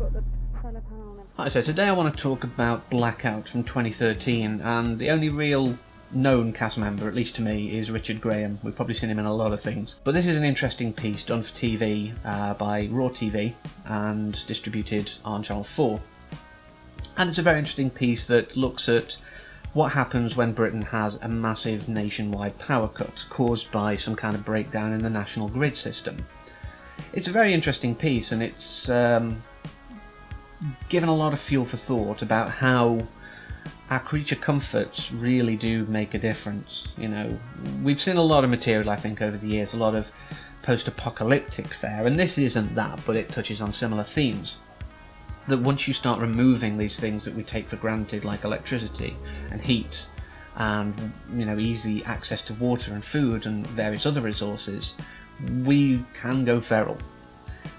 got the solar panel on. Hi, so today I want to talk about Blackout from 2013, and the only real known cast member, at least to me, is Richard Graham. We've probably seen him in a lot of things. But this is an interesting piece done for TV by Raw TV and distributed on Channel 4. And it's a very interesting piece that looks at what happens when Britain has a massive nationwide power cut caused by some kind of breakdown in the national grid system. It's a very interesting piece, and it's given a lot of fuel for thought about how our creature comforts really do make a difference. You know, we've seen a lot of material, I think, over the years, a lot of post-apocalyptic fare, and this isn't that, but it touches on similar themes. That once you start removing these things that we take for granted, like electricity and heat and, you know, easy access to water and food and various other resources, we can go feral.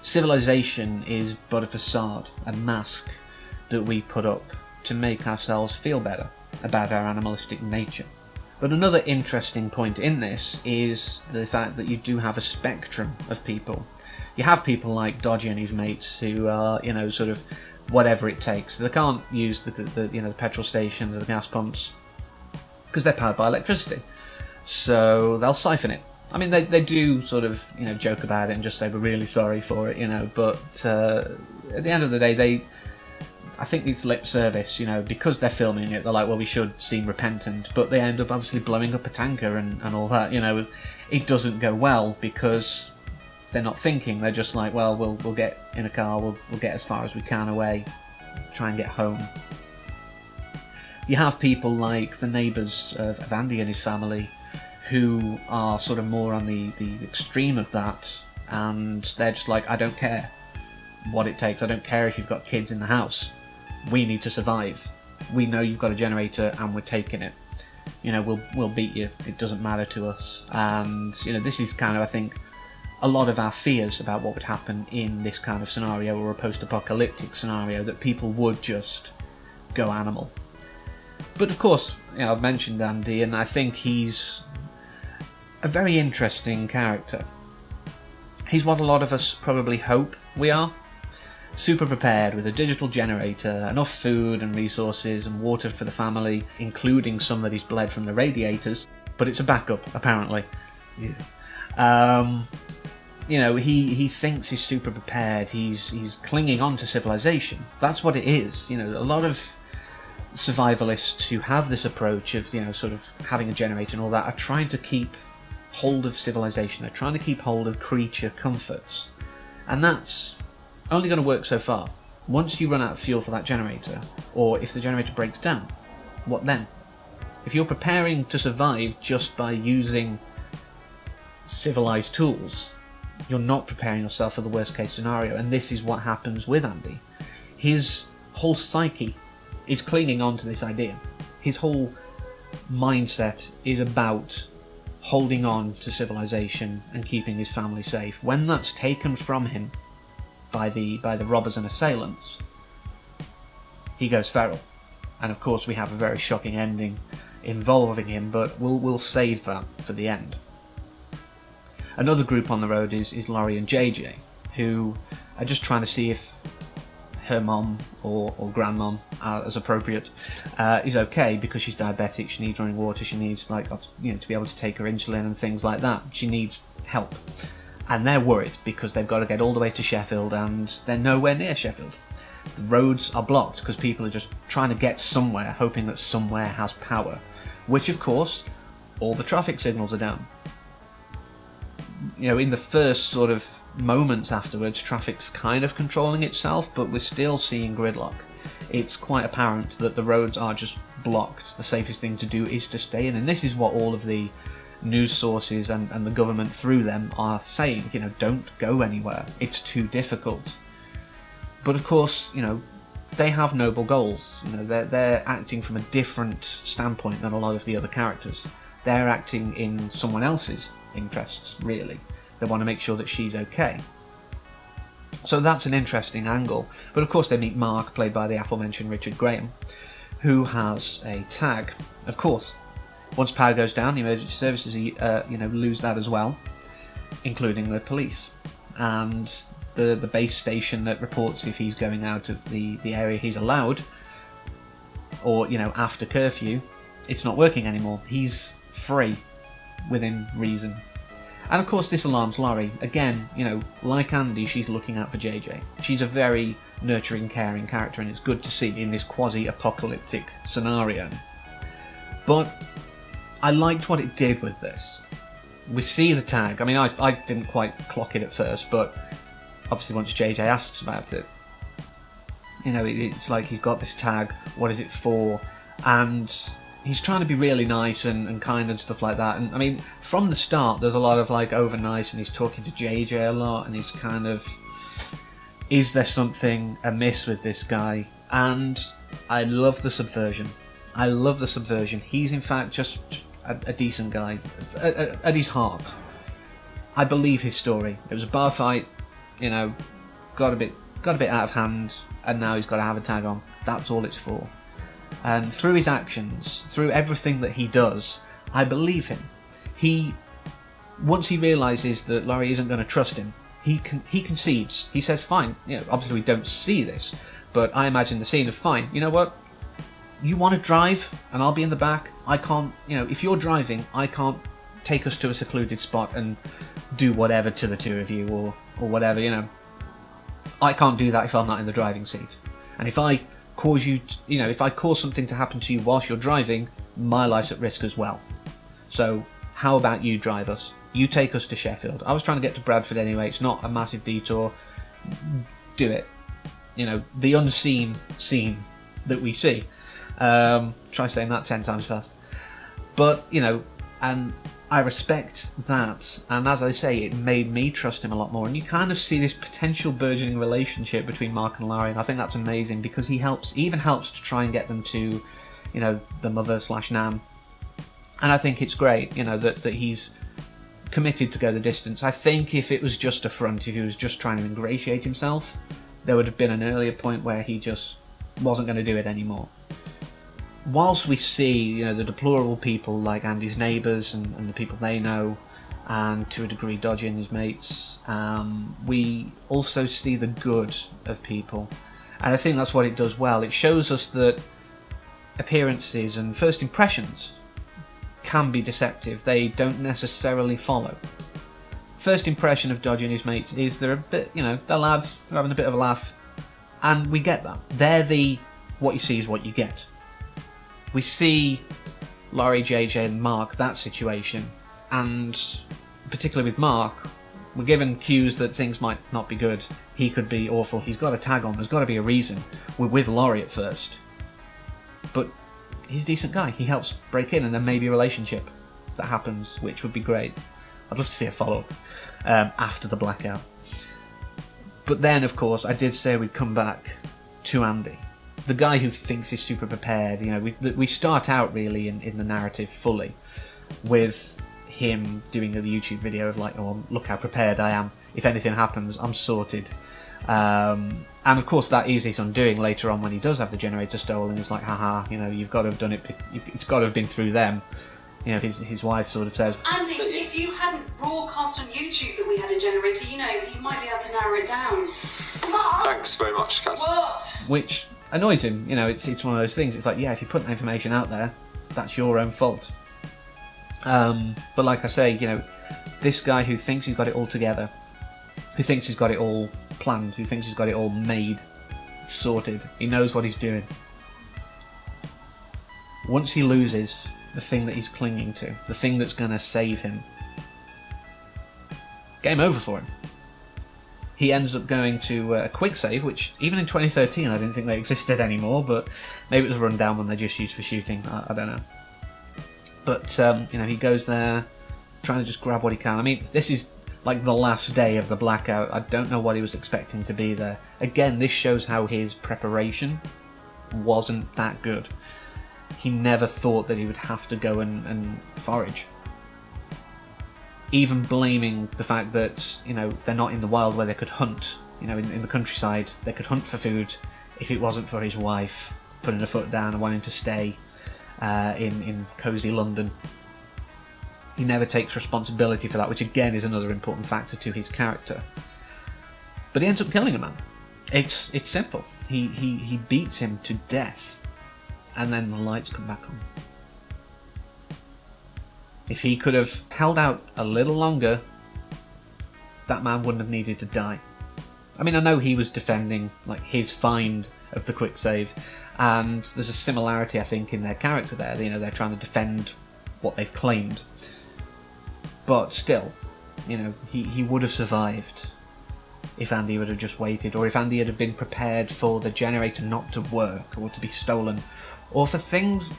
Civilization is but a facade, a mask that we put up to make ourselves feel better about our animalistic nature. But another interesting point in this is the fact that you do have a spectrum of people. You have people like Dodgy and his mates who are, you know, sort of whatever it takes. They can't use the petrol stations or the gas pumps because they're powered by electricity, so they'll siphon it. I mean, they do sort of, you know, joke about it and just say we're really sorry for it, you know, but at the end of the day, I think it's lip service, you know, because they're filming it, they're like, well, we should seem repentant, but they end up obviously blowing up a tanker and all that, you know. It doesn't go well because they're not thinking, they're just like, well, we'll get in a car, we'll get as far as we can away, try and get home. You have people like the neighbours of Andy and his family who are sort of more on the extreme of that, and they're just like, I don't care what it takes, I don't care if you've got kids in the house, we need to survive. We know you've got a generator and we're taking it. You know, we'll beat you, it doesn't matter to us. And, you know, this is kind of, I think, a lot of our fears about what would happen in this kind of scenario, or a post-apocalyptic scenario, that people would just go animal. But of course, you know, I've mentioned Andy, and I think he's a very interesting character. He's what a lot of us probably hope we are. Super prepared with a digital generator, enough food and resources and water for the family, including some that he's bled from the radiators, but it's a backup, apparently. Yeah. You know, he thinks he's super prepared, he's clinging on to civilization. That's what it is. You know, a lot of survivalists who have this approach of, you know, sort of having a generator and all that are trying to keep hold of civilization, they're trying to keep hold of creature comforts. And that's only going to work so far. Once you run out of fuel for that generator, or if the generator breaks down, what then? If you're preparing to survive just by using civilized tools, you're not preparing yourself for the worst case scenario, and this is what happens with Andy. His whole psyche is clinging on to this idea. His whole mindset is about holding on to civilization and keeping his family safe. When that's taken from him by the robbers and assailants, he goes feral. And of course we have a very shocking ending involving him, but we'll save that for the end. Another group on the road is Laurie and JJ, who are just trying to see if her mom or grandmom, as appropriate, is okay, because she's diabetic, she needs running water, she needs, like, you know, to be able to take her insulin and things like that. She needs help. And they're worried because they've got to get all the way to Sheffield and they're nowhere near Sheffield. The roads are blocked because people are just trying to get somewhere, hoping that somewhere has power, which of course all the traffic signals are down. You know, in the first sort of moments afterwards, traffic's kind of controlling itself, but we're still seeing gridlock. It's quite apparent that the roads are just blocked. The safest thing to do is to stay in, and this is what all of the news sources and the government through them are saying. You know, don't go anywhere, it's too difficult. But of course, you know, they have noble goals. You know, they're acting from a different standpoint than a lot of the other characters. They're acting in someone else's interests, really. They want to make sure that she's okay. So that's an interesting angle. But of course they meet Mark, played by the aforementioned Richard Graham, who has a tag. Of course, once power goes down, the emergency services lose that as well, including the police. And the base station that reports if he's going out of the area he's allowed, or, you know, after curfew, it's not working anymore. He's free, within reason. And of course this alarms Laurie. Again, you know, like Andy, she's looking out for JJ. She's a very nurturing, caring character, and it's good to see in this quasi-apocalyptic scenario. But I liked what it did with this. We see the tag. I mean, I didn't quite clock it at first, but obviously once JJ asks about it, you know, it's like he's got this tag, what is it for? And he's trying to be really nice and kind and stuff like that. And I mean, from the start, there's a lot of like over nice, and he's talking to JJ a lot, and he's kind of, is there something amiss with this guy? And I love the subversion. I love the subversion. He's in fact just a decent guy at his heart. I believe his story. It was a bar fight, you know, got a bit out of hand, and now he's got to have a tag on. That's all it's for. And through his actions, through everything that he does, I believe him. Once he realises that Laurie isn't going to trust him, he concedes. He says, fine, you know, obviously we don't see this, but I imagine the scene of, fine, you know what, you want to drive and I'll be in the back. I can't, you know, if you're driving, I can't take us to a secluded spot and do whatever to the two of you, or whatever, you know. I can't do that if I'm not in the driving seat. And if I cause you, you know, if I cause something to happen to you whilst you're driving, my life's at risk as well. So how about you drive us? You take us to Sheffield. I was trying to get to Bradford anyway. It's not a massive detour. Do it. You know, the unseen scene that we see. Try saying that 10 times fast. But, you know, and I respect that. And as I say, it made me trust him a lot more. And you kind of see this potential burgeoning relationship between Mark and Larry. And I think that's amazing, because he even helps to try and get them to, you know, the mother/Nan. And I think it's great, you know, that he's committed to go the distance. I think if it was just a front, if he was just trying to ingratiate himself, there would have been an earlier point where he just wasn't going to do it anymore. Whilst we see, you know, the deplorable people like Andy's neighbours and the people they know, and to a degree Dodgy and his mates, we also see the good of people. And I think that's what it does well. It shows us that appearances and first impressions can be deceptive. They don't necessarily follow. First impression of Dodgy and his mates is they're a bit, you know, they're lads, they're having a bit of a laugh, and we get that. They're what you see is what you get. We see Laurie, JJ and Mark, that situation, and particularly with Mark, we're given cues that things might not be good. He could be awful, he's got a tag on, there's got to be a reason. We're with Laurie at first, but he's a decent guy. He helps break in, and there may be a relationship that happens, which would be great. I'd love to see a follow-up after the Blackout. But then, of course, I did say we'd come back to Andy, the guy who thinks he's super prepared. You know, we start out really in the narrative fully with him doing a YouTube video of like, oh, look how prepared I am. If anything happens, I'm sorted. And of course that is his undoing later on when he does have the generator stolen. He's like, haha, you know, you've got to have done it. It's got to have been through them. You know, his wife sort of says, Andy, if you hadn't broadcast on YouTube that we had a generator, you know, you might be able to narrow it down. Mark! Thanks very much, Kaz. What? Which annoys him. You know, it's one of those things. It's like, yeah, if you put that information out there, that's your own fault. But like I say, you know, this guy who thinks he's got it all together, who thinks he's got it all planned, who thinks he's got it all made, sorted, he knows what he's doing. Once he loses the thing that he's clinging to, the thing that's going to save him, game over for him. He ends up going to a quick save, which even in 2013 I didn't think they existed anymore, but maybe it was run down when they're just used for shooting, I don't know. But, you know, he goes there, trying to just grab what he can. I mean, this is like the last day of the Blackout. I don't know what he was expecting to be there. Again, this shows how his preparation wasn't that good. He never thought that he would have to go and forage. Even blaming the fact that, you know, they're not in the wild where they could hunt. You know, in the countryside, they could hunt for food if it wasn't for his wife putting her foot down and wanting to stay in cosy London. He never takes responsibility for that, which again is another important factor to his character. But he ends up killing a man. It's simple. He beats him to death, and then the lights come back on. If he could have held out a little longer, that man wouldn't have needed to die. I mean, I know he was defending like his find of the quick save, and there's a similarity, I think, in their character there. You know, they're trying to defend what they've claimed. But still, you know, he would have survived if Andy would have just waited, or if Andy had been prepared for the generator not to work, or to be stolen, or for things...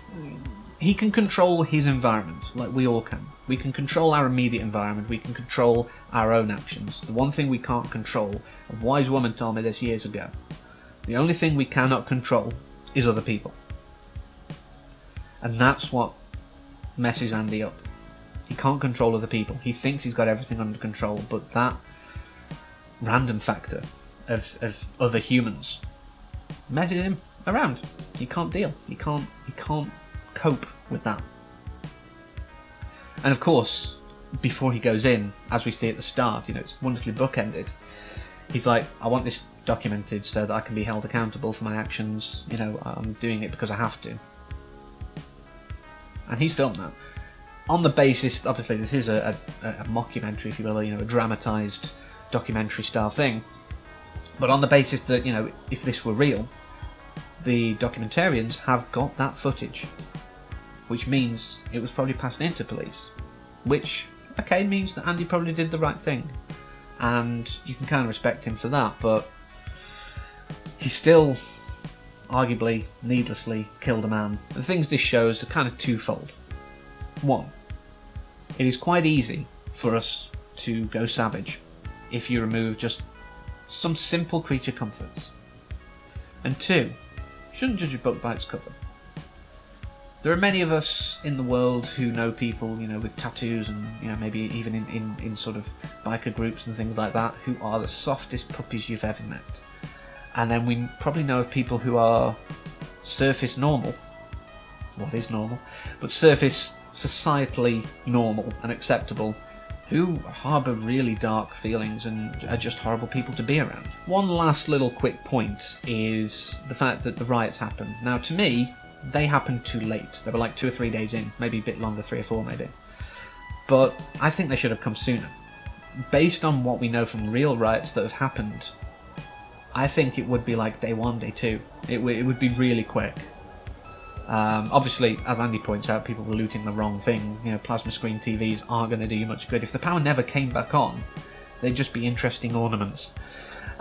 He can control his environment, like we all can. We can control our immediate environment, we can control our own actions. The one thing we can't control, a wise woman told me this years ago, the only thing we cannot control is other people. And that's what messes Andy up. He can't control other people. He thinks he's got everything under control, but that random factor of other humans messes him around. He can't deal. He can't cope with that. And of course, before he goes in, as we see at the start, you know, it's wonderfully bookended. He's like, I want this documented so that I can be held accountable for my actions. You know, I'm doing it because I have to. And he's filmed that. On the basis, obviously, this is a mockumentary, if you will, you know, a dramatised documentary style thing. But on the basis that, you know, if this were real, the documentarians have got that footage, which means it was probably passed into police, which, okay, means that Andy probably did the right thing, and you can kind of respect him for that, but he still arguably needlessly killed a man. The things this shows are kind of twofold. One, it is quite easy for us to go savage if you remove just some simple creature comforts. And two, shouldn't judge a book by its cover. There are many of us in the world who know people, you know, with tattoos and, you know, maybe even in sort of biker groups and things like that, who are the softest puppies you've ever met. And then we probably know of people who are surface normal. What is normal? But surface societally normal and acceptable, who harbour really dark feelings and are just horrible people to be around. One last little quick point is the fact that the riots happened. Now, to me, they happened too late. They were like 2 or 3 days in, maybe a bit longer, 3 or 4 maybe. But I think they should have come sooner. Based on what we know from real riots that have happened, I think it would be like day 1, day 2. It would be really quick. Obviously, as Andy points out, people were looting the wrong thing. You know, plasma screen TVs aren't going to do you much good. If the power never came back on, they'd just be interesting ornaments.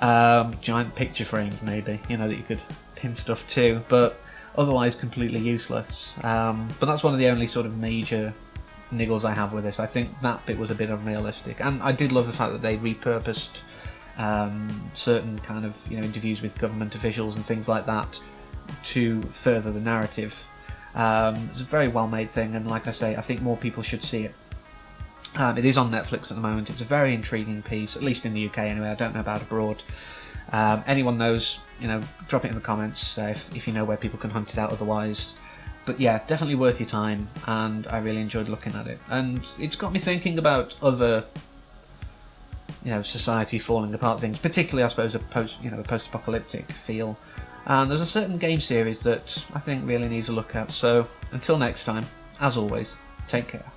Giant picture frames, maybe, you know, that you could pin stuff to, but otherwise completely useless. But that's one of the only sort of major niggles I have with this. I think that bit was a bit unrealistic, and I did love the fact that they repurposed certain kind of, you know, interviews with government officials and things like that to further the narrative. It's a very well made thing, and like I say, I think more people should see it. It is on Netflix at the moment. It's a very intriguing piece, at least in the UK anyway. I don't know about abroad. Anyone knows, you know, drop it in the comments if you know where people can hunt it out otherwise. But yeah, definitely worth your time, and I really enjoyed looking at it. And it's got me thinking about other, you know, society falling apart things, particularly I suppose a post-apocalyptic feel. And there's a certain game series that I think really needs a look at. So until next time, as always, take care.